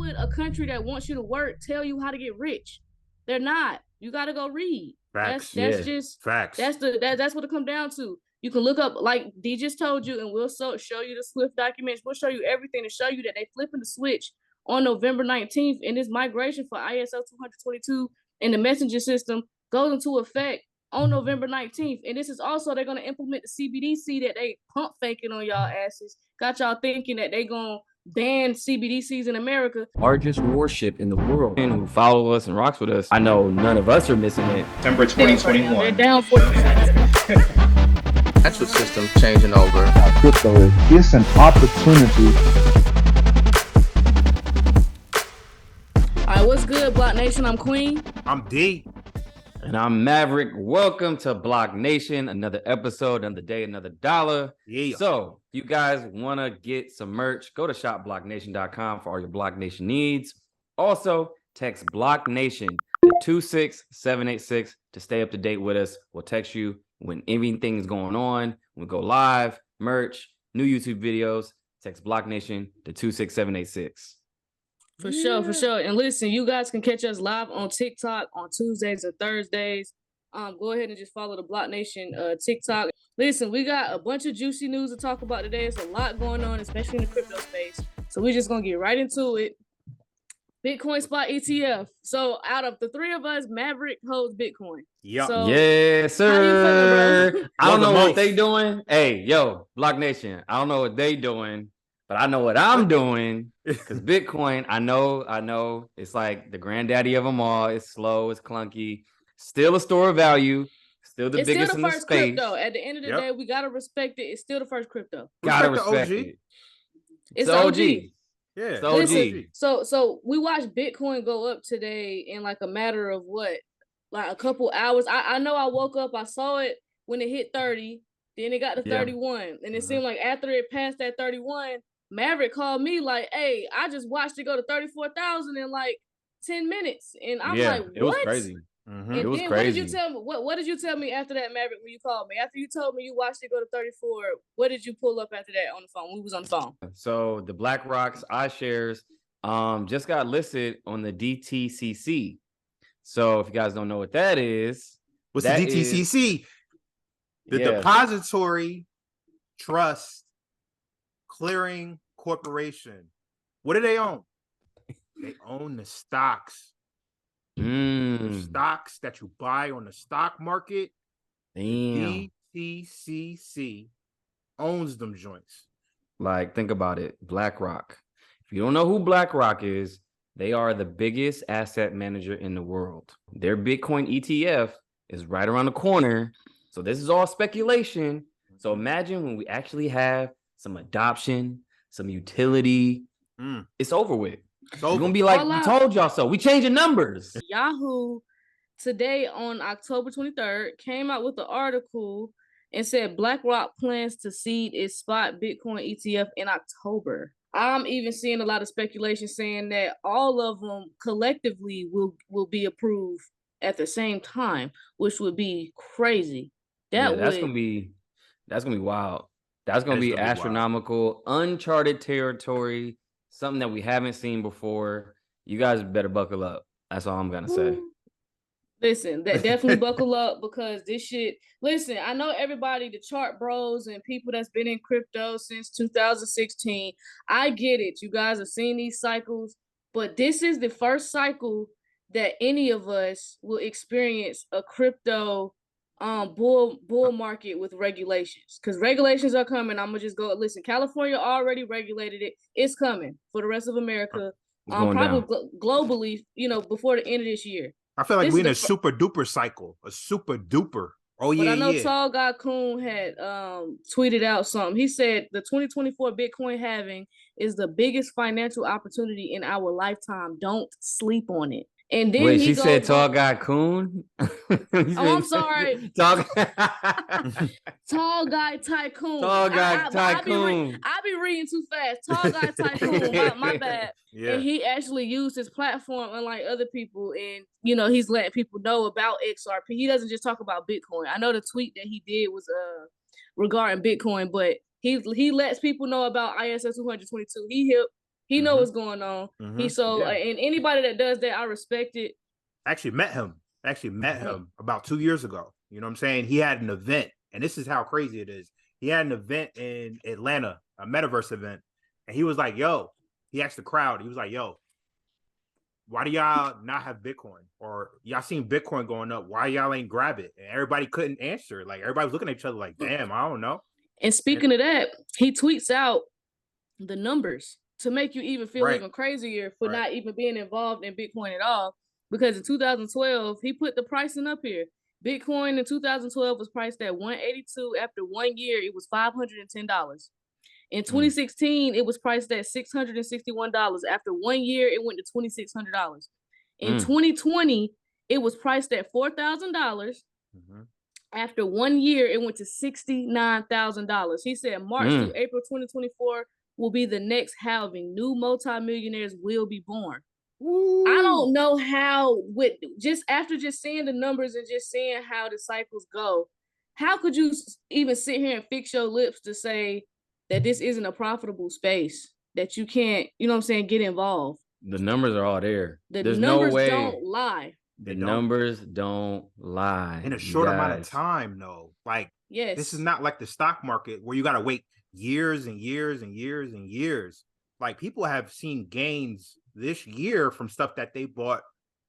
would a country that wants you to work tell you how to get rich? They're not. You got to go read. Facts. That's just facts. That's what it comes down to. You can look up, like D just told you, and we'll show you the Swift documents. We'll show you everything to show you that they flipping the switch on November 19th, and this migration for ISO 222 and the messenger system goes into effect on November 19th. And this is also, they're going to implement the CBDC that they pump faking on y'all asses. Got y'all thinking that they going to ban CBDCs in America. Largest warship in the world, and who follow us and rocks with us. I know none of us are missing it. September 2021. They're down 40%. Financial system changing over. Crypto is an opportunity. All right, what's good, BlockNation? I'm Queen. I'm D. And I'm Maverick. Welcome to BlockNation. Another episode, another day, another dollar. Yeah. So, if you guys want to get some merch, go to shopblocknation.com for all your BlockNation needs. Also, text BlockNation to 26786 to stay up to date with us. We'll text you when everything's going on. When we go live, merch, new YouTube videos. Text BlockNation to 26786. For sure. And listen, you guys can catch us live on TikTok on Tuesdays and Thursdays. Go ahead and just follow the BlockNation TikTok. Listen, we got a bunch of juicy news to talk about today. It's a lot going on, especially in the crypto space. So we're just going to get right into it. Bitcoin spot ETF. So out of the three of us, Maverick holds Bitcoin. Yep. So, Yes, sir. Feeling, I don't know most. what they doing. Hey, yo, BlockNation. I don't know what they doing, but I know what I'm doing. Because Bitcoin, I know, it's like the granddaddy of them all. It's slow, it's clunky. Still a store of value. Still the biggest in the space. Crypto. At the end of the day, we gotta respect it. It's still the first crypto. Gotta Respect respect the it. It's the OG. Yeah. It's the OG. Listen, so we watched Bitcoin go up today in like a matter of what? Like a couple hours. I know I woke up, I saw it when it hit 30, then it got to 31. And it seemed like after it passed that 31, Maverick called me like, hey, I just watched it go to 34,000 in like 10 minutes. And I'm like, what? It was crazy. And it was then crazy. What did you tell me? What did you tell me after that, Maverick, when you called me? After you told me you watched it go to 34, what did you pull up after that on the phone? We was on the phone. So the BlackRock's iShares just got listed on the DTCC. So if you guys don't know what that is, What's the DTCC? The Depository Trust Clearing Corporation. What do they own? They own the stocks. Stocks that you buy on the stock market. Damn. DTCC owns them joints. Like, think about it. BlackRock. If you don't know who BlackRock is, they are the biggest asset manager in the world. Their Bitcoin ETF is right around the corner. So this is all speculation. So imagine when we actually have some adoption, some utility. It's over with. It's going to be like, we told y'all so. We changing numbers. Yahoo today on October 23rd came out with an article and said BlackRock plans to seed its spot Bitcoin ETF in October. I'm even seeing a lot of speculation saying that all of them collectively will be approved at the same time, which would be crazy. That's gonna be wild. That's gonna be astronomical, uncharted territory, something that we haven't seen before. You guys better buckle up. That's all I'm gonna say. Listen, that definitely buckle up, because this shit. Listen, I know everybody, the chart bros and people that's been in crypto since 2016. I get it. You guys have seen these cycles, but this is the first cycle that any of us will experience a crypto bull market with regulations, because regulations are coming. I'm gonna just go listen. California already regulated it. It's coming for the rest of America. Probably globally, before the end of this year. I feel like we're in a super duper cycle. A super duper. Oh yeah. But I know Tall Guy Coon had tweeted out something. He said the 2024 Bitcoin halving is the biggest financial opportunity in our lifetime. Don't sleep on it. And then wait, she said Tall Guy Coon? I'm sorry. Tall Guy Tycoon. Tall Guy Tycoon. I be reading too fast. Tall Guy Tycoon. My bad. Yeah. And he actually used his platform unlike other people, and he's letting people know about XRP. He doesn't just talk about Bitcoin. I know the tweet that he did was regarding Bitcoin, but he lets people know about ISO 222. He He know what's going on. He and anybody that does that, I respect it. Actually met him about 2 years ago. You know what I'm saying? He had an event, and this is how crazy it is. He had an event in Atlanta, a metaverse event, and he was like, yo, he asked the crowd, he was like, yo, why do y'all not have Bitcoin? Or y'all seen Bitcoin going up, why y'all ain't grab it? And everybody couldn't answer. Like, everybody was looking at each other like, damn, I don't know. And speaking of that, he tweets out the numbers to make you even feel even crazier for not even being involved in Bitcoin at all. Because in 2012, he put the pricing up here. Bitcoin in 2012 was priced at $182. After 1 year, it was $510. In 2016, it was priced at $661. After 1 year, it went to $2,600. In 2020, it was priced at $4,000. After 1 year, it went to $69,000. He said March through April 2024 will be the next halving. New multimillionaires will be born. Ooh. I don't know how, with just after just seeing the numbers and just seeing how the cycles go, how could you even sit here and fix your lips to say that this isn't a profitable space, that you can't, you know what I'm saying, get involved? The numbers are all there. There's numbers no way. Don't lie. The numbers don't lie. In a short amount of time, though. Like, this is not like the stock market where you got to wait years and years and years and years. Like, people have seen gains this year from stuff that they bought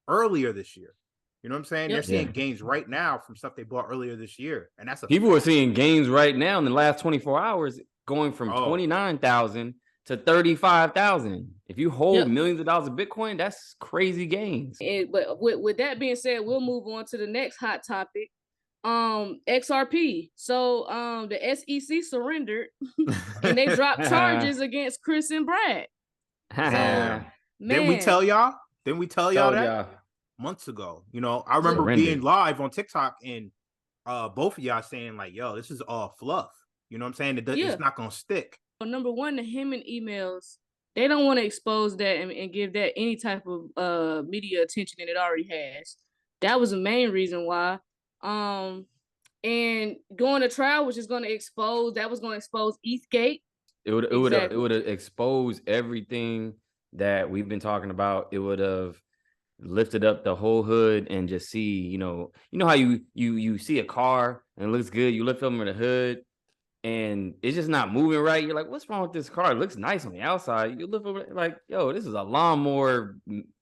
earlier this year. You know what I'm saying? They're seeing gains right now from stuff they bought earlier this year. And that's people are seeing gains right now in the last 24 hours, going from 29,000 to 35,000. If you hold millions of dollars of Bitcoin, that's crazy gains. But with that being said, we'll move on to the next hot topic. XRP. So the SEC surrendered and they dropped charges against Chris and Brad. So, didn't we tell y'all that months ago? You know, I remember being live on TikTok and both of y'all saying like, yo, this is all fluff. You know what I'm saying? It's not gonna stick. Number one, the Hammond emails, they don't want to expose that and give that any type of media attention that it already has. That was the main reason why. And going to trial, which is going to expose ETHgate. It would have exposed everything that we've been talking about. It would have lifted up the whole hood and just see, you know how you see a car and it looks good, you lift up in the hood and it's just not moving right. You're like, what's wrong with this car? It looks nice on the outside. You lift over like, yo, this is a lawnmower.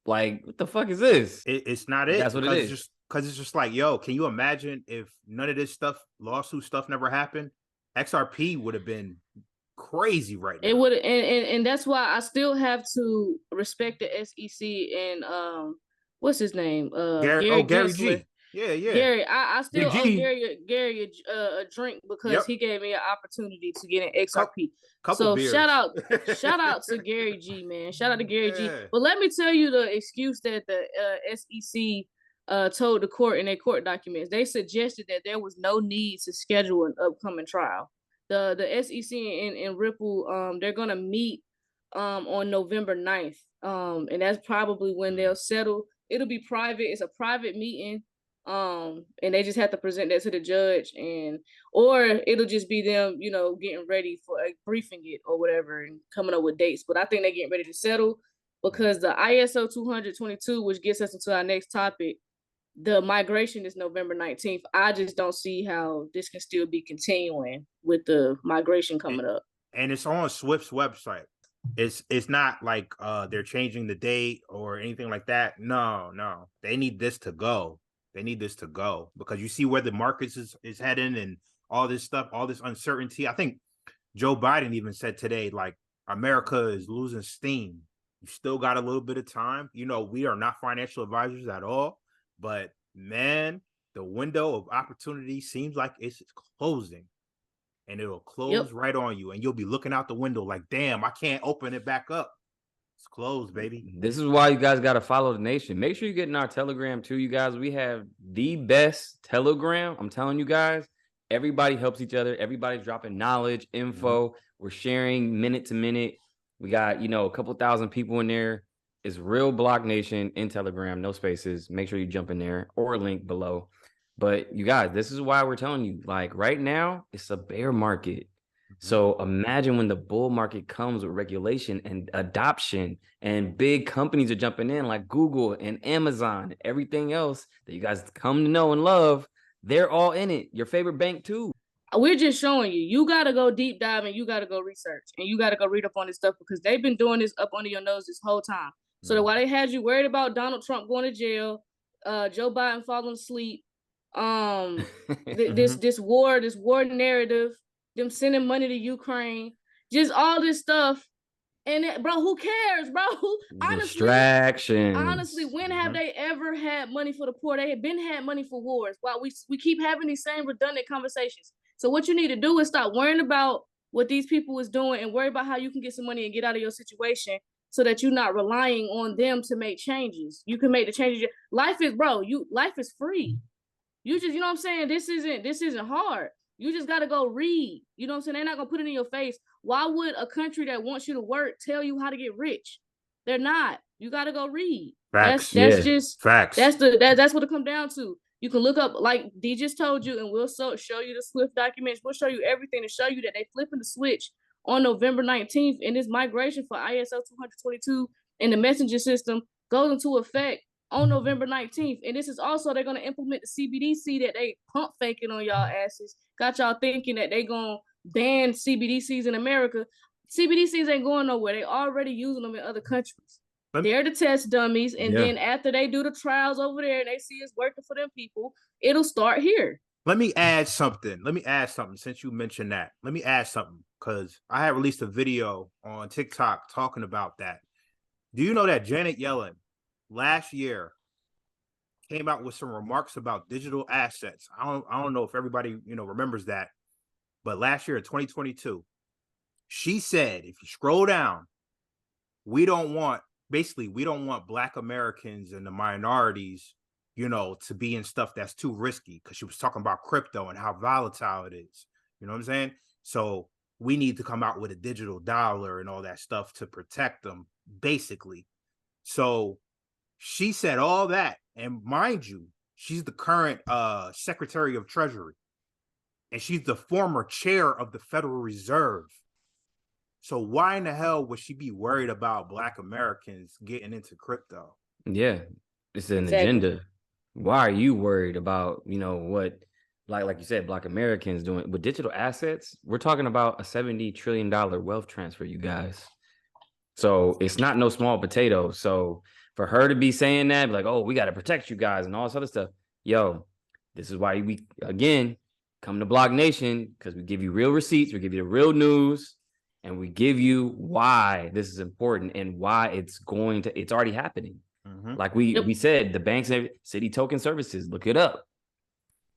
Like, what the fuck is this? It's not it. That's what it is. Because it's just like, yo, can you imagine if none of this lawsuit stuff never happened? XRP would have been crazy right now. It would, and that's why I still have to respect the SEC and what's his name? Gary G. Yeah. Gary, I still owe Gary a drink because he gave me an opportunity to get an XRP. So beers. shout out to Gary G, man. Shout out to Gary G. But let me tell you the excuse that the SEC told the court in their court documents. They suggested that there was no need to schedule an upcoming trial. The SEC and Ripple, they're gonna meet on November 9th. And that's probably when they'll settle. It'll be private. It's a private meeting. And they just have to present that to the judge, or it'll just be them, you know, getting ready for briefing it or whatever and coming up with dates. But I think they're getting ready to settle because the ISO 222, which gets us into our next topic, the migration is November 19th. I just don't see how this can still be continuing with the migration coming up. And it's on Swift's website. It's not like they're changing the date or anything like that. No. They need this to go. They need this to go because you see where the markets is heading and all this stuff, all this uncertainty. I think Joe Biden even said today, like, America is losing steam. You still got a little bit of time. You know, we are not financial advisors at all, but man, the window of opportunity seems like it's closing and it'll close right on you. And you'll be looking out the window like, damn, I can't open it back up. It's closed, baby. This is why you guys got to follow the nation. Make sure you get in our Telegram too, you guys. We have the best Telegram. I'm telling you guys, everybody helps each other. Everybody's dropping knowledge, info. We're sharing minute to minute. We got, a couple thousand people in there. It's real BlockNation in Telegram, no spaces. Make sure you jump in there or link below. But you guys, this is why we're telling you, like right now, it's a bear market. So imagine when the bull market comes with regulation and adoption, and big companies are jumping in like Google and Amazon and everything else that you guys come to know and love. They're all in it. Your favorite bank too. We're just showing you got to go deep dive and you got to go research and you got to go read up on this stuff because they've been doing this up under your nose this whole time. So that while they had you worried about Donald Trump going to jail, Joe Biden falling asleep, this war narrative, them sending money to Ukraine, just all this stuff. And bro, who cares, bro? Distractions. Honestly, when have they ever had money for the poor? They have been had money for wars. While we keep having these same redundant conversations. So what you need to do is stop worrying about what these people is doing and worry about how you can get some money and get out of your situation so that you're not relying on them to make changes. You can make the changes. Life is free. You just, you know what I'm saying? This isn't hard. You just got to go read. You know what I'm saying? They're not going to put it in your face. Why would a country that wants you to work tell you how to get rich? They're not. You got to go read. Facts. That's just facts. That's what it comes down to. You can look up, like D just told you, and we'll show you the SWIFT documents. We'll show you everything to show you that they flipping the switch on November 19th, and this migration for ISO 222 and the messenger system goes into effect on November 19th. And this is also, they're going to implement the CBDC that they pump faking on y'all asses. Got y'all thinking that they going to ban CBDCs in America. CBDCs ain't going nowhere. They already using them in other countries. They're the test dummies. And then after they do the trials over there and they see it's working for them people, it'll start here. Let me add something since you mentioned that. Let me add something because I had released a video on TikTok talking about that. Do you know that Janet Yellen last year came out with some remarks about digital assets? I don't know if everybody, remembers that. But last year in 2022, she said, if you scroll down, we don't want Black Americans and the minorities, to be in stuff that's too risky, because she was talking about crypto and how volatile it is. You know what I'm saying? So we need to come out with a digital dollar and all that stuff to protect them, basically. So she said all that. And mind you, she's the current Secretary of Treasury. And she's the former chair of the Federal Reserve. So why in the hell would she be worried about Black Americans getting into crypto? Yeah, it's an agenda. Why are you worried about, what, like you said, Black Americans doing with digital assets? We're talking about a $70 trillion wealth transfer, you guys. So it's not no small potato. So for her to be saying that, like, oh, we got to protect you guys and all this other stuff. Yo, this is why we, again, come to BlockNation, because we give you real receipts, we give you the real news, and we give you why this is important and why it's already happening. Mm-hmm. Like we said, the banks and City Token Services, look it up.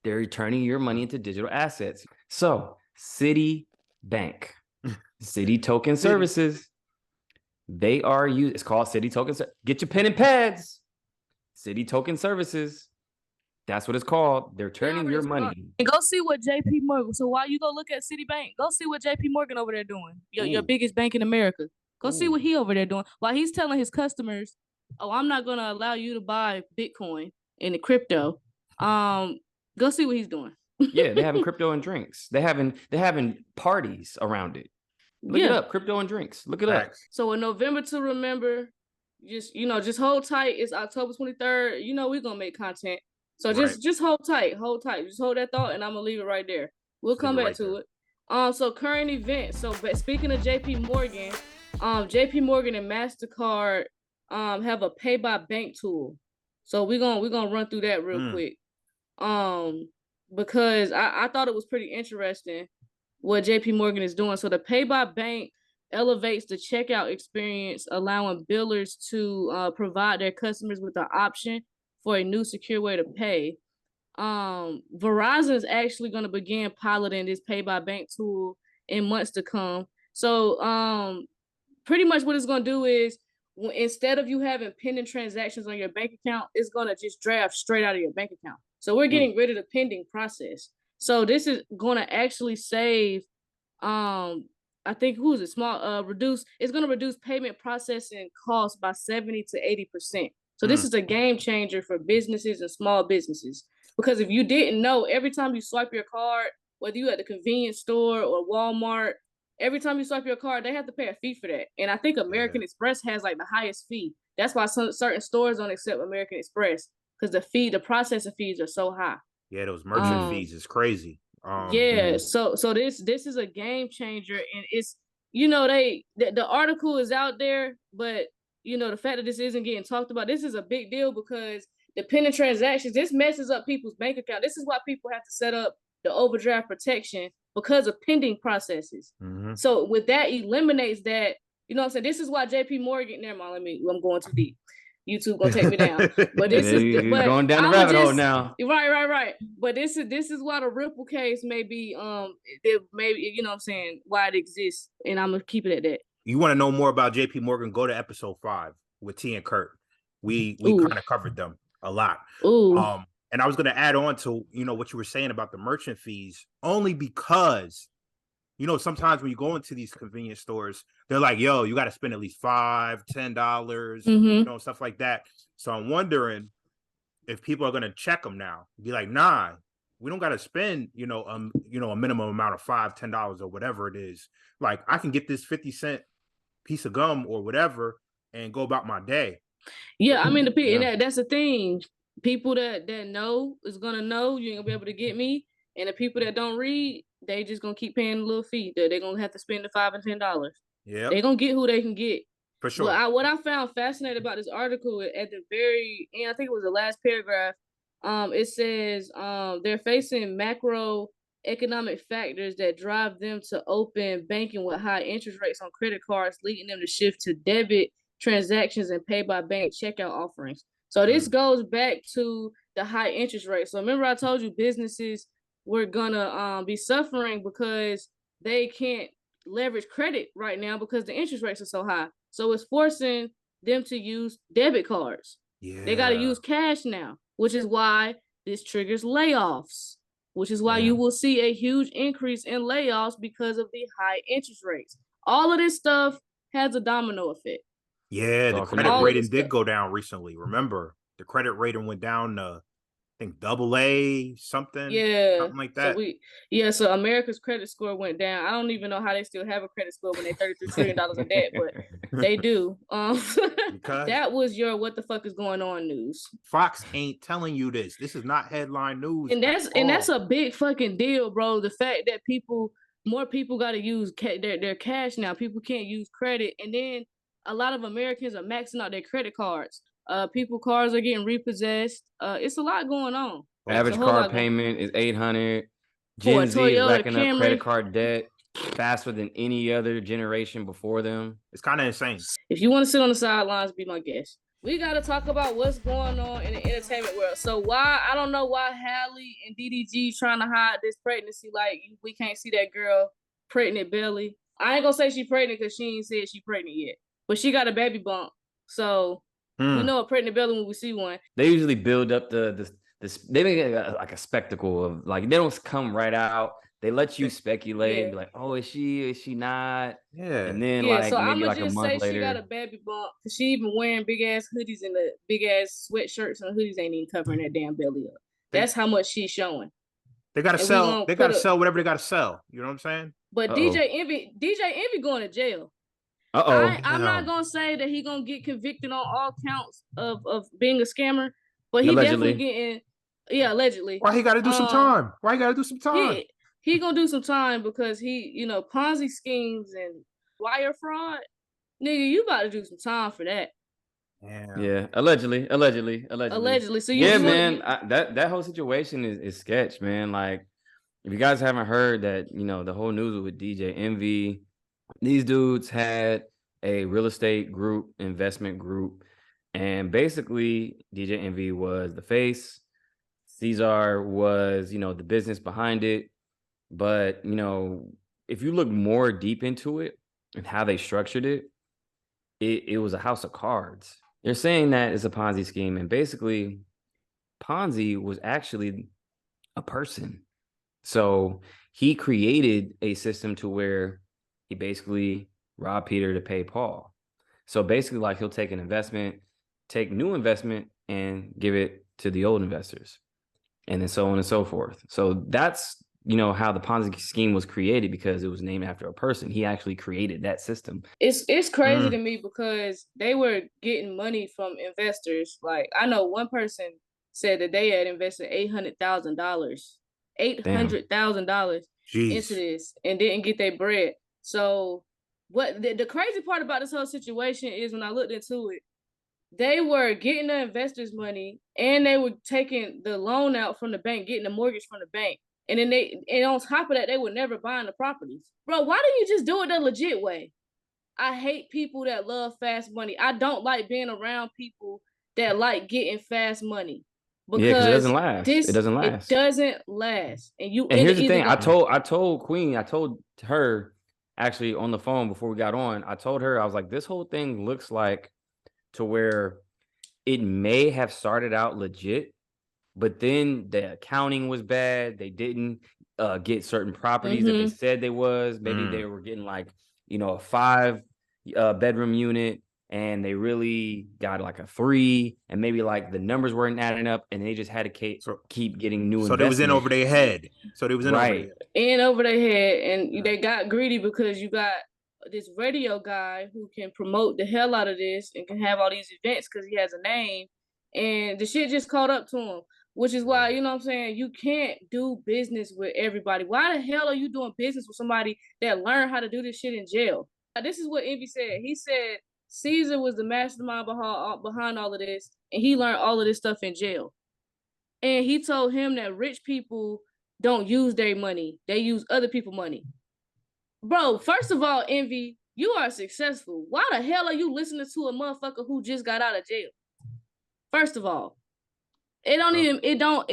They're returning your money into digital assets. So City Bank, City Token Services, they are used. It's called City Token. Get your pen and pads. City Token Services. That's what it's called. They're turning your money. And go see what JP Morgan. So while you go look at Citibank, go see what JP Morgan over there doing. Your biggest bank in America. Go see what he over there doing. While he's telling his customers, oh, I'm not gonna allow you to buy Bitcoin and the crypto. Go see what he's doing. Yeah, they're having crypto and drinks. They're having parties around it. Look it up, crypto and drinks. Look it up. So in November to remember, just hold tight. It's October 23rd. We're gonna make content. So just hold tight. Just hold that thought, and I'm gonna leave it right there. We'll come back to it. So current events. So speaking of JP Morgan, JP Morgan and MasterCard have a pay by bank tool. So we're gonna run through that real quick. Because I thought it was pretty interesting what JP Morgan is doing. So the pay by bank elevates the checkout experience, allowing billers to provide their customers with the option for a new secure way to pay. Verizon is actually going to begin piloting this pay by bank tool in months to come. So pretty much what it's going to do is, instead of you having pending transactions on your bank account, it's going to just draft straight out of your bank account. So we're getting rid of the pending process. So this is going to actually save, I think, it's going to reduce payment processing costs by 70 to 80%. So this is a game changer for businesses and small businesses. Because if you didn't know, every time you swipe your card, whether you at the convenience store or Walmart every time you swipe your card, they have to pay a fee for that. And I think American Express has like the highest fee. That's why certain stores don't accept American Express, because the processing fees are so high. Yeah, those merchant fees is crazy. Yeah, so this is a game changer, and it's, you know, the article is out there, but you know, the fact that this isn't getting talked about, this is a big deal, because the pending transactions, this messes up people's bank account. This is why people have to set up the overdraft protection, because of pending processes. So with that eliminates that, you know what I'm saying? This is why JP Morgan, never mind, I'm going too deep. YouTube gonna take me down. But this is going down the rabbit hole now. Right. But this is why the Ripple case may be maybe, you know what I'm saying, why it exists. And I'm gonna keep it at that. You want to know more about JP Morgan, go to episode 5 with T and Kurt. We kind of covered them a lot. And I was gonna add on to, you know, what you were saying about the merchant fees, only because, you know, sometimes when you go into these convenience stores, they're like, yo, you got to spend at least $5, $10, you know, stuff like that. So I'm wondering if people are going to check them now, be like, nah, we don't got to spend, you know, a minimum amount of $5, $10 or whatever it is. Like, I can get this 50-cent piece of gum or whatever and go about my day. Yeah, I mean, and that's the thing. People that know is going to know. You ain't going to be able to get me. And the people that don't read, they just gonna keep paying a little fee. They're gonna have to spend the $5 and $10. Yeah, they're gonna get who they can get. For sure. Well, what I found fascinating about this article at the very end, I think it was the last paragraph. It says they're facing macroeconomic factors that drive them to open banking with high interest rates on credit cards, leading them to shift to debit transactions and pay by bank checkout offerings. So this goes back to the high interest rate. So remember, I told you businesses were gonna be suffering because they can't leverage credit right now because the interest rates are so high. So it's forcing them to use debit cards. Yeah. They got to use cash now, which is why this triggers layoffs, which is why you will see a huge increase in layoffs because of the high interest rates. All of this stuff has a domino effect. Yeah, the credit rating did go down recently. Remember, the credit rating went down to, I think, AA something. Yeah, something like that. So America's credit score went down. I don't even know how they still have a credit score when they're $33 trillion in debt, but they do. That was your what the fuck is going on news. Fox ain't telling you this. This is not headline news. And that's a big fucking deal, bro. The fact that more people got to use their cash now. People can't use credit, and then a lot of Americans are maxing out their credit cards. Cars are getting repossessed. It's a lot going on. Average car payment is $800. Gen Z is racking up credit card debt faster than any other generation before them. It's kind of insane. If you want to sit on the sidelines, be my guest. We got to talk about what's going on in the entertainment world. So I don't know why Halle and DDG trying to hide this pregnancy. Like, we can't see that girl pregnant belly. I ain't gonna say she pregnant because she ain't said she pregnant yet, but she got a baby bump. So we know a pregnant belly when we see one. They usually build up they make it like a spectacle of, like, they don't come right out. They let you speculate and be like, oh, is she not? Yeah. And then so maybe like a month later. She got a baby bump because she even wearing big ass hoodies, and the big ass sweatshirts and hoodies ain't even covering that damn belly up. That's how much she's showing. They gotta sell. They gotta sell whatever they gotta sell. You know what I'm saying? But DJ Envy going to jail. I'm not gonna say that he gonna get convicted on all counts of being a scammer, but he definitely getting allegedly. Why he gotta do some time? Yeah, he gonna do some time because he, Ponzi schemes and wire fraud. Nigga, you about to do some time for that. Yeah, allegedly. So man, that whole situation is sketch, man. Like, if you guys haven't heard that, the whole news with DJ Envy, these dudes had a real estate investment group, and basically DJ Envy was the face. Caesar was, the business behind it. But, if you look more deep into it and how they structured it, it was a house of cards. They're saying that it's a Ponzi scheme, and basically Ponzi was actually a person. So he created a system to where he basically robbed Peter to pay Paul. So basically, like, he'll take an investment, take new investment, and give it to the old investors, and then so on and so forth. So that's you know, how the Ponzi scheme was created because it was named after a person. He actually created that system. It's crazy to me because they were getting money from investors. Like I know one person said that they had invested $800,000 into Jeez. this and didn't get their bread. So what the crazy part about this whole situation is when I looked into it, they were getting the investors' money and they were taking the loan out from the bank, getting the mortgage from the bank. And then and on top of that, they were never buying the properties. Bro, why don't you just do it the legit way? I hate people that love fast money. I don't like being around people that like getting fast money. Yeah, because it doesn't Because last. It doesn't it last. doesn't last. And you And here's the thing. either I told Queen, I told her actually on the phone before we got on, I told her, I was like, this whole thing looks like to where it may have started out legit, but then the accounting was bad. They didn't get certain properties that they said they was. Maybe they were getting like, you know, a 5 bedroom unit, and they really got like a 3, and maybe like the numbers weren't adding up, and they just had to keep getting new So they was in over their head. So they was in over their head. And over their head, and they got greedy because you got this radio guy who can promote the hell out of this and can have all these events because he has a name, and the shit just caught up to him. Which is why, you know what I'm saying, you can't do business with everybody. Why the hell are you doing business with somebody that learned how to do this shit in jail? This is what Envy said. He said Caesar was the mastermind behind all of this, and he learned all of this stuff in jail. And he told him that rich people don't use their money. They use other people's money. Bro, first of all, Envy, you are successful. Why the hell are you listening to a motherfucker who just got out of jail? First of all. It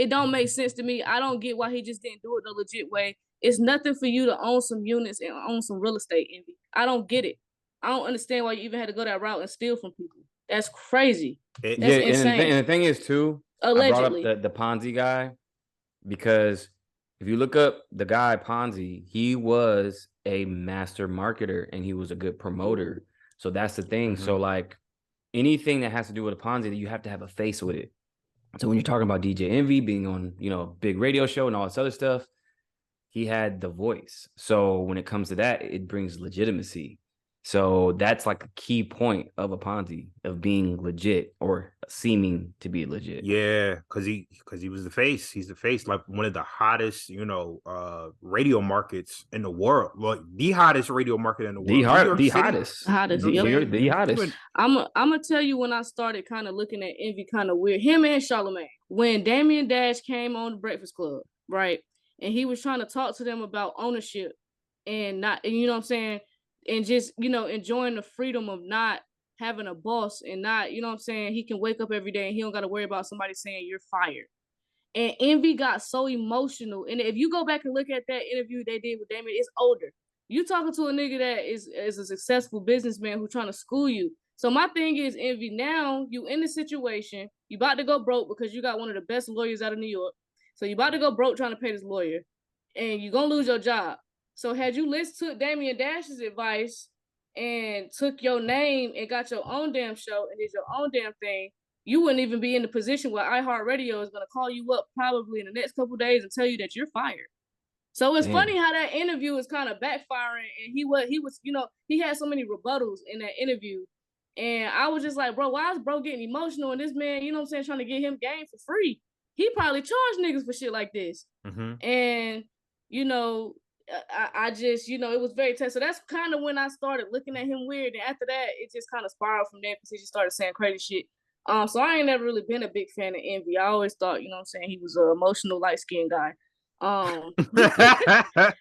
don't make sense to me. I don't get why he just didn't do it the legit way. It's nothing for you to own some units and own some real estate, Envy. I don't get it. I don't understand why you even had to go that route and steal from people. That's crazy. That's insane. And the thing is too, allegedly, I brought up the Ponzi guy because if you look up the guy Ponzi, he was a master marketer and he was a good promoter. So that's the thing. So like anything that has to do with a Ponzi, you have to have a face with it. So when you're talking about DJ Envy being on, you know, a big radio show and all this other stuff, he had the voice. So when it comes to that, it brings legitimacy. So that's like a key point of a Ponzi, of being legit or seeming to be legit. Yeah, because he was the face. He's the face, like one of the hottest, you know, radio markets in the world. Like the hottest radio market in the world. The hottest. The hottest. I'm gonna tell you when I started kind of looking at Envy kind of weird. Him and Charlamagne. When Damian Dash came on the Breakfast Club, right? And he was trying to talk to them about ownership and not, and you know what I'm saying? And just, you know, enjoying the freedom of not having a boss and not, you know what I'm saying? He can wake up every day and he don't got to worry about somebody saying you're fired. And Envy got so emotional. And if you go back and look at that interview they did with Damien, it's older. You talking to a nigga that is a successful businessman who's trying to school you. So my thing is, Envy, now you in the situation, you about to go broke because you got one of the best lawyers out of New York. So you about to go broke trying to pay this lawyer and you're going to lose your job. So had you listened to Damian Dash's advice and took your name and got your own damn show and did your own damn thing, you wouldn't even be in the position where iHeartRadio is going to call you up probably in the next couple of days and tell you that you're fired. So it's funny how that interview is kind of backfiring, and he was, you know, he had so many rebuttals in that interview, and I was just like, bro, why is bro getting emotional? And this man, you know what I'm saying, trying to get him game for free. He probably charged niggas for shit like this, and you know. I just, you know, it was very tense. So that's kind of when I started looking at him weird. And after that, it just kind of spiraled from there because he just started saying crazy shit. So I ain't never really been a big fan of Envy. I always thought, you know what I'm saying, he was an emotional, light-skinned guy.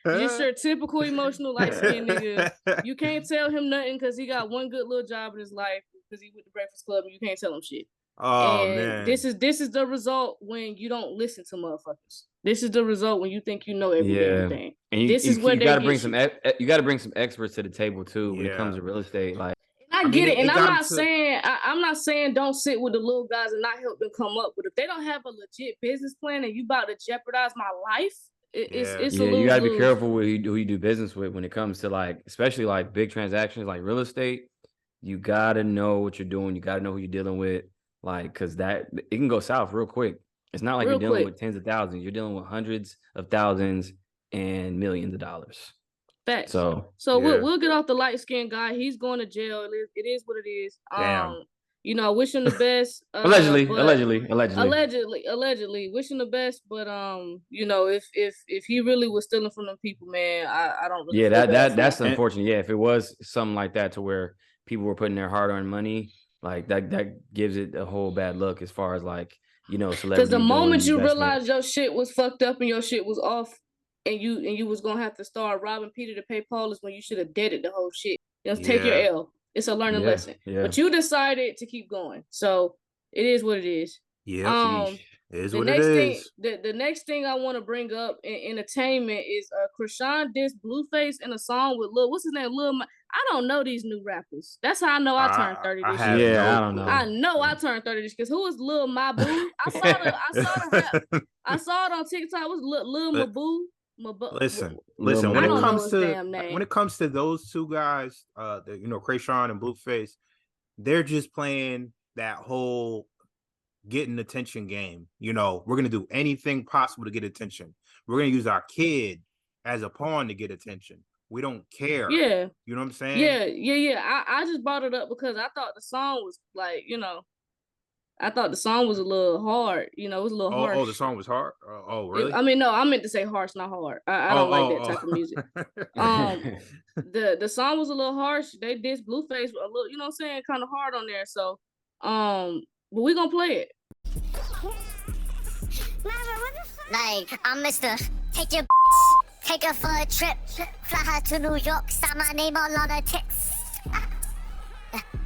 Just your typical emotional, light-skinned nigga. You can't tell him nothing because he got one good little job in his life because he went to Breakfast Club and you can't tell him shit. Oh, and man. This is the result when you don't listen to motherfuckers. This is the result when you think you know everything. And this is where you gotta bring some you gotta bring some experts to the table too when it comes to real estate. Like I get it, and I'm not saying don't sit with the little guys and not help them come up. But if they don't have a legit business plan and you about to jeopardize my life, it's a you gotta be careful with who you do business with when it comes to like, especially like big transactions like real estate. You gotta know what you're doing. You gotta know who you're dealing with. Like, cause it can go south real quick. It's not like you're dealing with tens of thousands. You're dealing with hundreds of thousands and millions of dollars. Facts. So So we'll get off the light skinned guy. He's going to jail. It is what it is. Damn. You know, wish him the best. allegedly. Wish him the best. But you know, if he really was stealing from them people, man, I don't really. Yeah, feel bad for that's him. unfortunate. Yeah, if it was something like that to where people were putting their hard-earned money, like that gives it a whole bad look as far as like, you know, celebrity. Because the moment you investment. realize your shit was fucked up and your shit was off, and you was gonna have to start robbing Peter to pay Paul, is when you should have deaded the whole shit. Just take your L. It's a learning lesson. Yeah. But you decided to keep going, so it is what it is. Yeah, it is the what next it is. The next thing I want to bring up in entertainment is Krishan dissed Blueface in a song with Lil. What's his name? I don't know these new rappers. That's how I know I turned 30 this year. Yeah, I don't know. I know I turned 30 this year because who was Lil Mabu? I saw it on TikTok. It was Lil Mabu. Listen. Lil When Mabu. it comes to those two guys, you know, Krayshawn and Blueface, they're just playing that whole getting attention game. You know, we're gonna do anything possible to get attention. We're gonna use our kid as a pawn to get attention. We don't care. Yeah. You know what I'm saying? Yeah. I just brought it up because I thought the song was like, you know, I thought the song was a little hard. You know, it was a little harsh. Oh, the song was hard? Oh, really? I mean, no, I meant to say harsh, not hard. I don't like that type of music. The song was a little harsh. They dissed Blueface a little, you know what I'm saying, kind of hard on there. So, but we gonna play it. Like, I'm Mr. Take your take her for a trip, fly her to New York, sign my name all on her tits.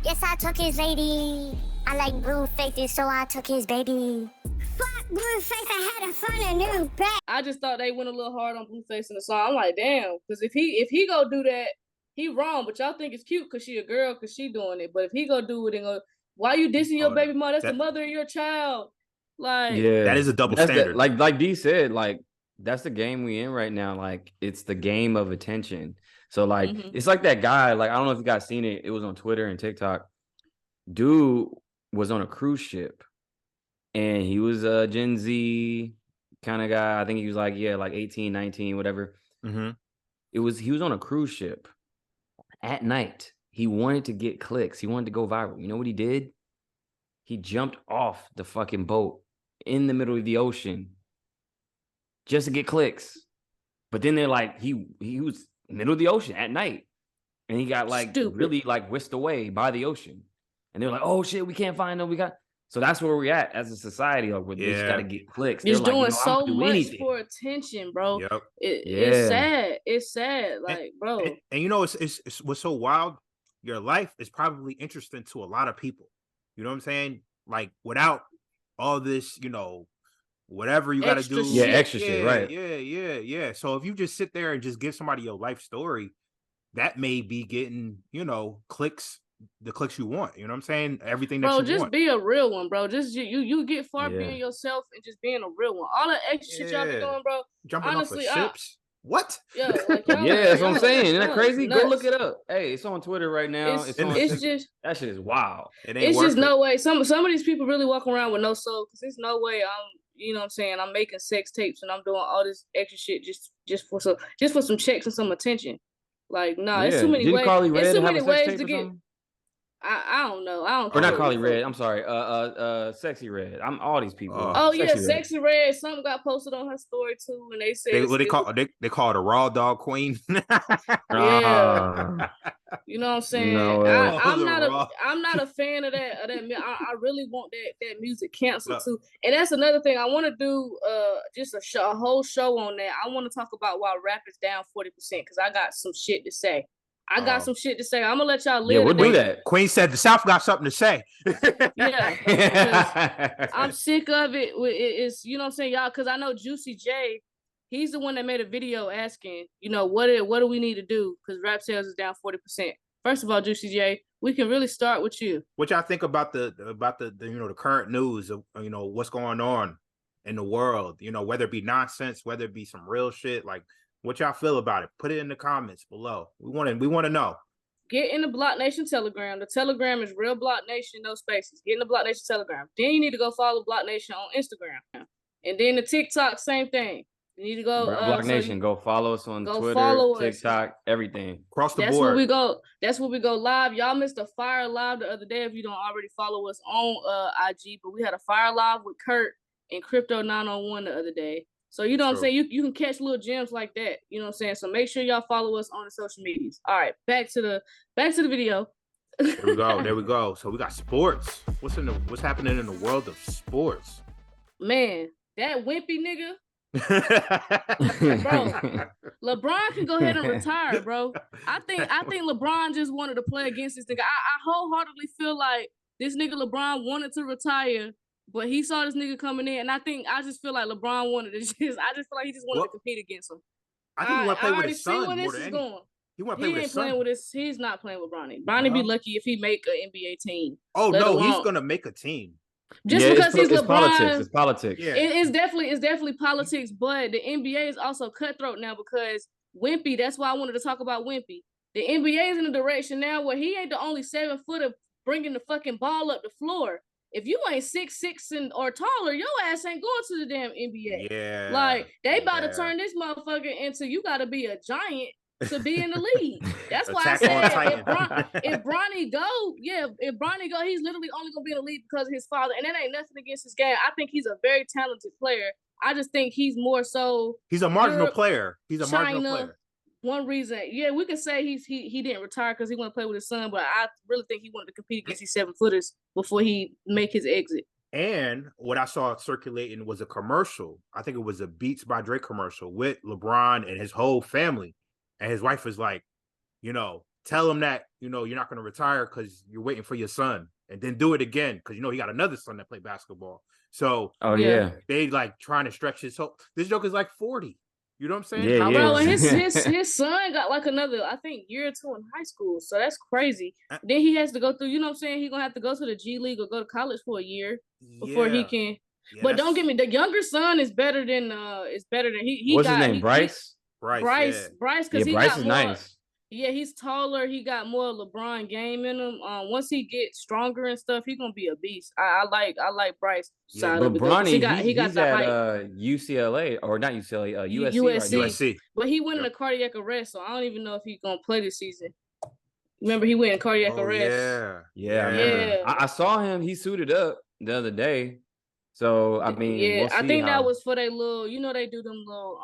Yes, I took his lady. I like blue faces, so I took his baby. Fuck Blueface, I had to find a new bag. I just thought they went a little hard on Blueface in the song. I'm like, damn, because if he go do that, he wrong. But y'all think it's cute because she a girl, because she doing it. But if he go do it and go, why you dissing your baby mother? That's the mother of your child. Like, yeah, that is a double standard. Like D said, like that's the game we in right now. Like it's the game of attention. So like it's like that guy. Like I don't know if you guys seen it. It was on Twitter and TikTok. Dude was on a cruise ship, and he was a Gen Z kind of guy. I think he was like 18, 19, whatever. He was on a cruise ship at night. He wanted to get clicks. He wanted to go viral. You know what he did? He jumped off the fucking boat in the middle of the ocean just to get clicks. But then they're like, he was middle of the ocean at night, and he got like really like whisked away by the ocean. And they're like, oh shit, we can't find them. So that's where we're at as a society. Like, we just got to get clicks. It's doing so much for attention, bro. Yep. It's sad. It's sad, like, bro. And you know, it's what's so wild. Your life is probably interesting to a lot of people. You know what I'm saying? Like without all this, you know, whatever you got to do. Extra shit, right? Yeah. So if you just sit there and just give somebody your life story, that may be getting, you know, the clicks you want. You know what I'm saying? Everything that you want. Bro, just be a real one, bro. Just you get far being yourself and just being a real one. All that extra shit y'all be doing, bro. Jumping honestly, off of ships. What? Yeah, like, that's what I'm saying. Isn't that crazy? Go look it up. Hey, it's on Twitter right now. It's just that shit is wild. It's just no way. Some of these people really walk around with no soul, because there's no way you know what I'm saying, I'm making sex tapes and I'm doing all this extra shit just for some checks and some attention. Like, nah, it's too many ways. It's too many ways to get. I don't know. Or not Carly Red. I'm sorry. Sexy Red. I'm all these people. Sexy Red. Something got posted on her story too, and they said they call it a raw dog queen. Yeah. You know what I'm saying? No, I'm not a fan of that. I really want that music canceled too. And that's another thing I want to do. Just a whole show on that. I want to talk about why rap is down 40%, because I got some shit to say. I'm gonna let y'all live. Yeah, we'll do that. Queen said the South got something to say. Yeah, I'm sick of it. It's, you know what I'm saying, y'all, because I know Juicy J, he's the one that made a video asking, you know, what do we need to do, because rap sales is down 40%. First of all, Juicy J, we can really start with you. What y'all think about the you know, the current news of, you know, what's going on in the world? You know, whether it be nonsense, whether it be some real shit, like. What y'all feel about it? Put it in the comments below. We want to know. Get in the BlockNation Telegram. The Telegram is real BlockNation, no spaces. Get in the BlockNation Telegram. Then you need to go follow BlockNation on Instagram. And then the TikTok, same thing. You need to go. Bro, BlockNation, go follow us on go Twitter, follow us. TikTok, everything. Across the That's board. where we go. That's where we go live. Y'all missed a fire live the other day if you don't already follow us on IG. But we had a fire live with Kurt and Crypto 901 the other day. So you know what I'm saying? You can catch little gems like that. You know what I'm saying? So make sure y'all follow us on the social medias. All right, back to the video. There we go. There we go. So we got sports. What's happening in the world of sports? Man, that wimpy nigga. Bro, LeBron can go ahead and retire, bro. I think LeBron just wanted to play against this nigga. I wholeheartedly feel like this nigga LeBron wanted to retire, but he saw this nigga coming in, and I just feel like LeBron wanted to I just feel like he just wanted to compete against him. I think he want to play with his son where more this than is anything. going. He want to play with his son. He's not playing with Bronny. Bronny be lucky if he make an NBA team. Oh no, he's gonna make a team. Just because he's LeBron, politics. It's politics. Yeah. It's definitely politics, but the NBA is also cutthroat now because Wimpy, that's why I wanted to talk about Wimpy. The NBA is in a direction now where he ain't the only 7-footer bringing the fucking ball up the floor. If you ain't 6'6" or taller, your ass ain't going to the damn NBA. Yeah. Like, they about to turn this motherfucker into you got to be a giant to be in the league. That's why I said if Bronny go, he's literally only gonna be in the league because of his father, and that ain't nothing against his game. I think he's a very talented player. I just think he's more so. He's a marginal player. He's a marginal player. One reason, we could say he didn't retire because he wanted to play with his son, but I really think he wanted to compete against these 7-footers before he make his exit. And what I saw circulating was a commercial. I think it was a Beats by Dre commercial with LeBron and his whole family. And his wife was like, tell him that, you're not going to retire because you're waiting for your son. And then do it again because, he got another son that played basketball. So, they like trying to stretch his whole. This joke is like 40. You know what I'm saying? Yeah, bro, and his son got like another, I think, year or two in high school. So that's crazy. Then he has to go through, you know what I'm saying? He's going to have to go to the G League or go to college for a year before he can. Yeah, but don't get me, the younger son is better than he What's got. His name, Bryce? Bryce, because he Bryce got is more, nice. Yeah, he's taller. He got more LeBron game in him. Once he gets stronger and stuff, he's gonna be a beast. I like Bryce. Yeah, but Bronny, he's at UCLA or not UCLA, USC. But he went in a cardiac arrest, so I don't even know if he's gonna play this season. Remember, he went in cardiac arrest. Yeah. I saw him. He suited up the other day. So I mean, we'll see I think that was for their little, they do them little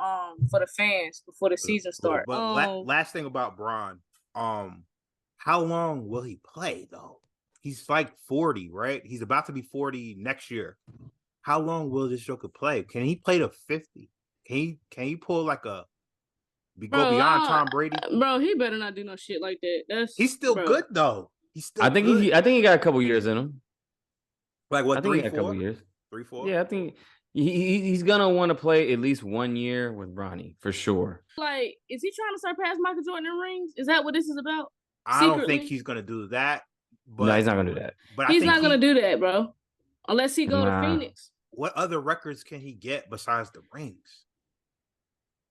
for the fans before the season starts. But last thing about Bron, how long will he play though? He's like 40, right? He's about to be 40 next year. How long will this Joker play? Can he play to 50? Can he pull like go beyond Tom Brady? Bro, he better not do no shit like that. He's still good though. I think he got a couple years in him. Like what? I think 3, he got 4? a couple years. 3, 4? Yeah, I think he's gonna want to play at least 1 year with Bronny for sure. Like, is he trying to surpass Michael Jordan in rings? Is that what this is about? I don't think he's gonna do that. But, no, he's not gonna do that. But he's not gonna do that, bro. Unless he go to Phoenix. What other records can he get besides the rings?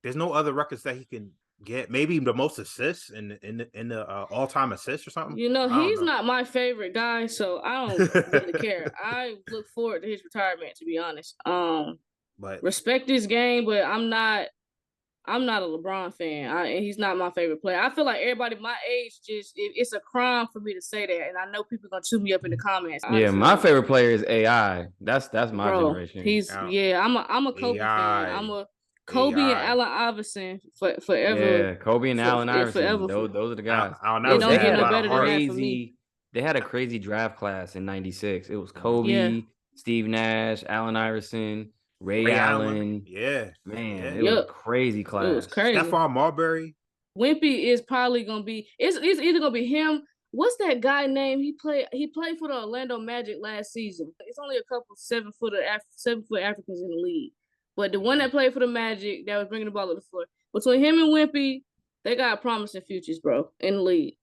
There's no other records that he can get. Maybe the most assists in the all-time assists or something. He's not my favorite guy, so I don't really care. I look forward to his retirement, to be honest. But respect his game, but I'm not a LeBron fan. He's not my favorite player. I feel like everybody my age it's a crime for me to say that, and I know people gonna chew me up in the comments. Honestly. Yeah, my favorite player is AI. That's my generation. I'm a Kobe fan. I'm a Kobe and Allen Iverson forever. Yeah, Kobe and Allen Iverson. Forever. Those are the guys. They don't get no better than that for me. They had a crazy draft class in '96. It was Kobe, Steve Nash, Allen Iverson, Ray Allen. Yeah, man, it was a crazy class. It was crazy. Stephon Marbury. Wimpy is probably gonna be. It's either gonna be him. What's that guy name? He played for the Orlando Magic last season. It's only a couple 7-foot Africans in the league. But the one that played for the Magic that was bringing the ball to the floor, between him and Wimpy, they got promising futures, bro, in the league.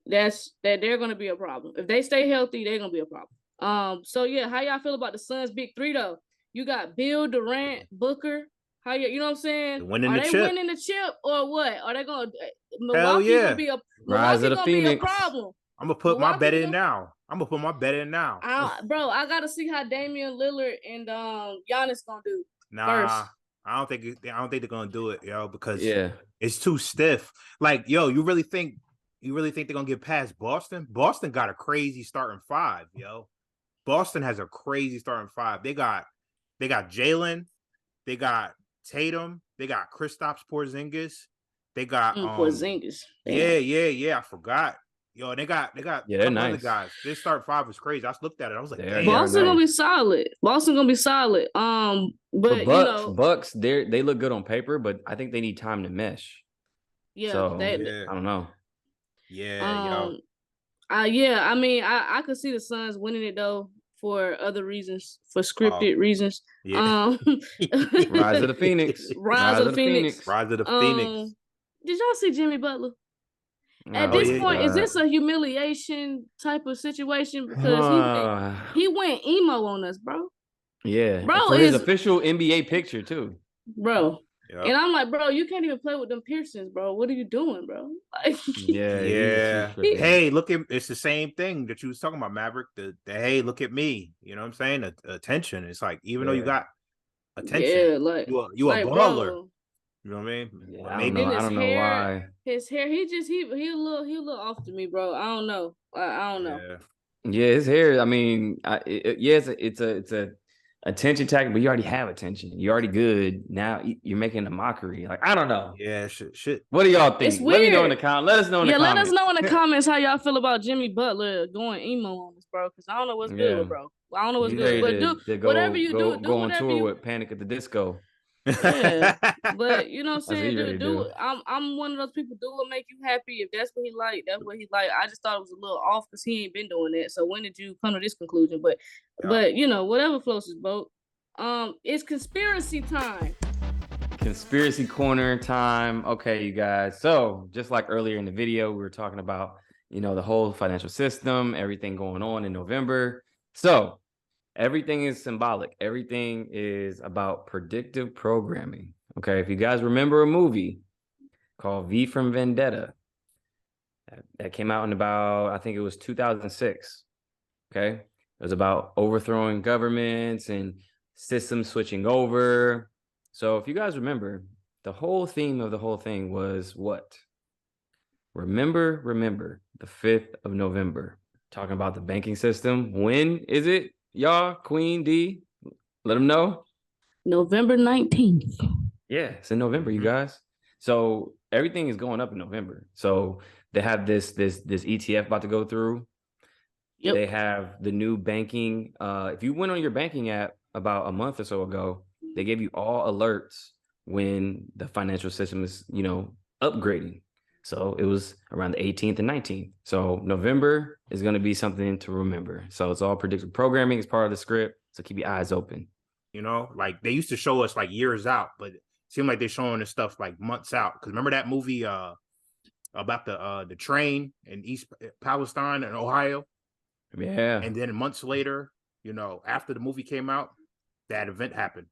They're going to be a problem. If they stay healthy, they're going to be a problem. So, yeah, how y'all feel about the Suns' big three, though? You got Bill, Durant, Booker. You know what I'm saying? Are they winning the chip or what? Are they going to – Milwaukee going to be a problem. I'm going to put my bet in now. Bro, I got to see how Damian Lillard and Giannis going to do. Nah, first. I don't think they're gonna do it, yo, because Yeah. it's too stiff. Like, yo, you really think they're gonna get past Boston? Boston got a crazy starting five, yo. Boston has a crazy starting five. They got Jalen, they got Tatum, they got Kristaps Porzingis, they got Porzingis. Yeah. I forgot. Yo, they got a Yeah, they're couple other nice. guys. This start five was crazy. I just looked at it. I was like, They are damn. Boston nice. gonna be solid. Boston gonna be solid. But you know, Bucks, they look good on paper, but I think they need time to mesh. yeah, So they, I don't know. Yeah, I mean, I could see the Suns winning it though for other reasons, for scripted reasons. Yeah. Rise of the Phoenix. Rise of the Phoenix. Rise of the Phoenix. Did y'all see Jimmy Butler? At Oh, this yeah. point, is this a humiliation type of situation? Because he went emo on us, bro. Yeah, Bro, for his official NBA picture too. Bro. Yep. And I'm like, bro, you can't even play with them piercings, bro. What are you doing, bro? Like, Yeah. Hey, look at it's the same thing that you was talking about, Maverick. The hey, look at me. You know what I'm saying? Attention. It's like even though you got attention, yeah, like you a baller. Bro, you know what I mean? Yeah, Maybe I don't know why. His hair, he a little off to me, bro. I don't know. I don't know. Yeah, his hair. I mean, it's a attention tactic, but you already have attention. You're already good. Now you're making a mockery. Like, I don't know. Yeah, shit. What do y'all think? It's Let me know in weird. the comments. Let us know in the comments. Let us know in the comments how y'all feel about Jimmy Butler going emo on us, bro. Because I don't know what's good with bro. I don't know what's good. But whatever you do go on whatever tour you with Panic at the Disco. Yeah, but you know what I'm saying, do. I'm one of those people. Do what make you happy. If that's what he like, that's what he like. I just thought it was a little off because he ain't been doing that. So when did you come to this conclusion? But you know, whatever floats his boat. It's conspiracy time. Conspiracy corner time. Okay, you guys. So just like earlier in the video, we were talking about, you know, the whole financial system, everything going on in November. So everything is symbolic. Everything is about predictive programming. Okay, if you guys remember a movie called V for Vendetta that came out in about, I think it was 2006. Okay, it was about overthrowing governments and systems switching over. So if you guys remember, the whole theme of the whole thing was what? Remember the 5th of November. Talking about the banking system. When is it? Y'all, Queen D, let them know. November 19th. Yeah, it's in November, you guys. So everything is going up in November. So they have this ETF about to go through. Yep. They have the new banking. If you went on your banking app about a month or so ago, they gave you all alerts when the financial system is, you know, upgrading. So it was around the 18th and 19th. So November is going to be something to remember. So it's all predictive programming. It's part of the script. So keep your eyes open. You know, like they used to show us like years out, but it seemed like they're showing us stuff like months out. Because remember that movie about the train in East Palestine and Ohio? Yeah. And then months later, you know, after the movie came out, that event happened.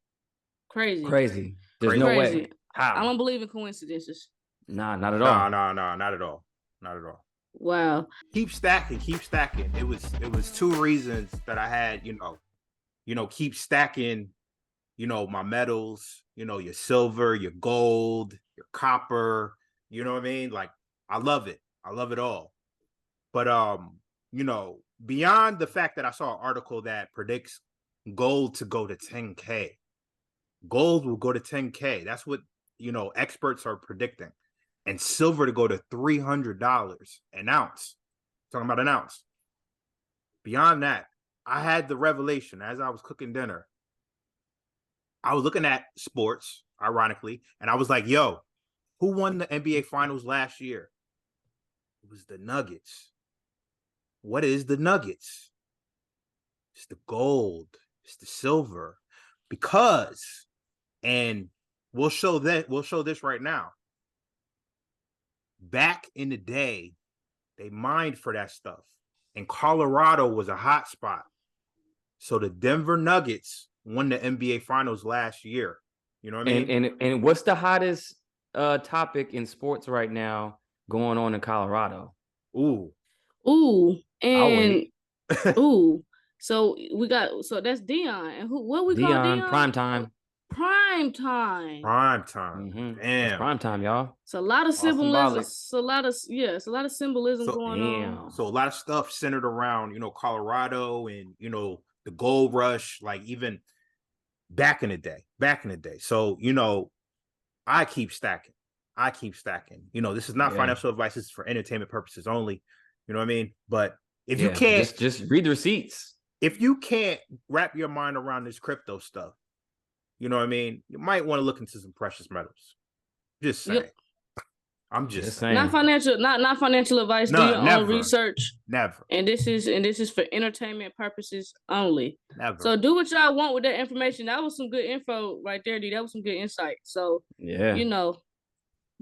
Crazy. There's no way. How? I don't believe in coincidences. Nah, not at all. No, not at all. Not at all. Wow. Keep stacking. It was two reasons that I had, you know, keep stacking, you know, my metals, you know, your silver, your gold, your copper, you know what I mean? Like, I love it. I love it all. But, you know, beyond the fact that I saw an article that predicts gold to go to 10K, gold will go to 10K. That's what, you know, experts are predicting. And silver to go to $300 an ounce. Talking about an ounce. Beyond that, I had the revelation as I was cooking dinner. I was looking at sports, ironically, and I was like, yo, who won the NBA Finals last year? It was the Nuggets. What is the Nuggets? It's the gold. It's the silver. Because, and we'll show this right now. Back in the day, they mined for that stuff. And Colorado was a hot spot. So the Denver Nuggets won the NBA Finals last year. You know what I mean? And what's the hottest topic in sports right now going on in Colorado? And ooh. So that's Dion. And what we call Dion? Prime time. Prime time. Prime time. It's Damn. prime time, y'all. It's a lot of symbolism. symbolic. It's a lot of symbolism going on. So a lot of stuff centered around, you know, Colorado and, you know, the gold rush, like even back in the day. So, you know, I keep stacking. You know, this is not financial advice. This is for entertainment purposes only. You know what I mean? But if you can't just read the receipts. If you can't wrap your mind around this crypto stuff, you know what I mean? You might want to look into some precious metals. Just saying. Yep. I'm just saying. Not financial advice. No, Do your never. own research. Never. And this is for entertainment purposes only. Never. So do what y'all want with that information. That was some good info right there, D. That was some good insight. So you know,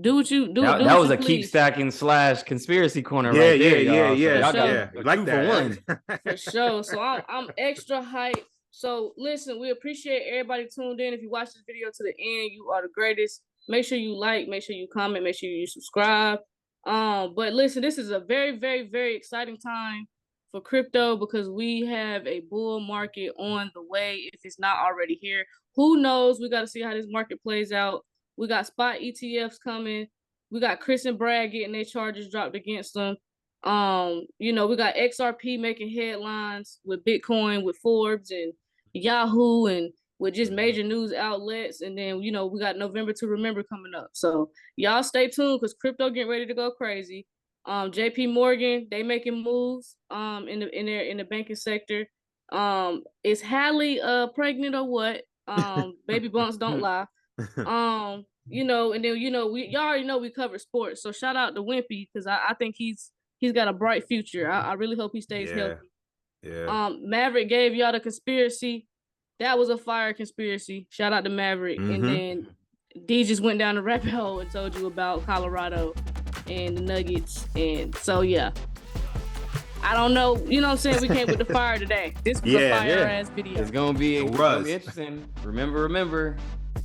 do what you do. That was a keep stacking / conspiracy corner right there. Yeah. Like that. For sure. So I'm extra hyped. So listen, we appreciate everybody tuned in. If you watch this video to the end, you are the greatest. Make sure you like, make sure you comment, make sure you subscribe. But listen, this is a very, very, very exciting time for crypto because we have a bull market on the way if it's not already here. Who knows? We got to see how this market plays out. We got spot ETFs coming. We got Chris and Brad getting their charges dropped against them. You know, we got XRP making headlines with Bitcoin, with Forbes and Yahoo, and with just major news outlets. And then, you know, we got November to Remember coming up. So y'all stay tuned because crypto getting ready to go crazy. JP Morgan, they making moves in the banking sector. Is Hallie pregnant or what? Baby bumps don't lie. You know, and then, you know, y'all already know we cover sports. So shout out to Wimpy because I think he's got a bright future. I really hope he stays healthy. Yeah. Maverick gave y'all the conspiracy. That was a fire conspiracy. Shout out to Maverick. And then D just went down the rabbit hole and told you about Colorado and the Nuggets. And so yeah. I don't know. You know what I'm saying? We came with the fire today. This was a fire ass video. It's gonna be interesting. Remember.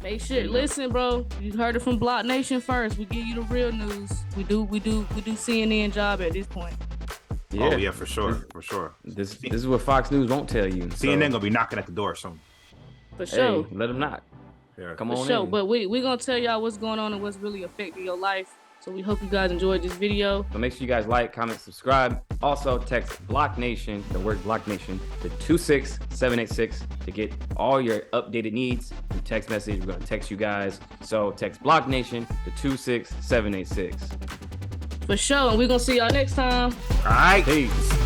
Make sure. Listen, bro. You heard it from BlockNation first. We give you the real news. We do CNN job at this point. Yeah. Oh yeah, for sure. This is what Fox News won't tell you. CNN gonna be knocking at the door soon. For sure. Hey, let them knock. Yeah. Come on in. For sure. But we gonna tell y'all what's going on and what's really affecting your life. So we hope you guys enjoyed this video. So make sure you guys like, comment, subscribe. Also text BlockNation, the word BlockNation, to 26786 to get all your updated needs. Through text message, we're gonna text you guys. So text BlockNation to 26786. For sure. And we're gonna see y'all next time. All right. Peace.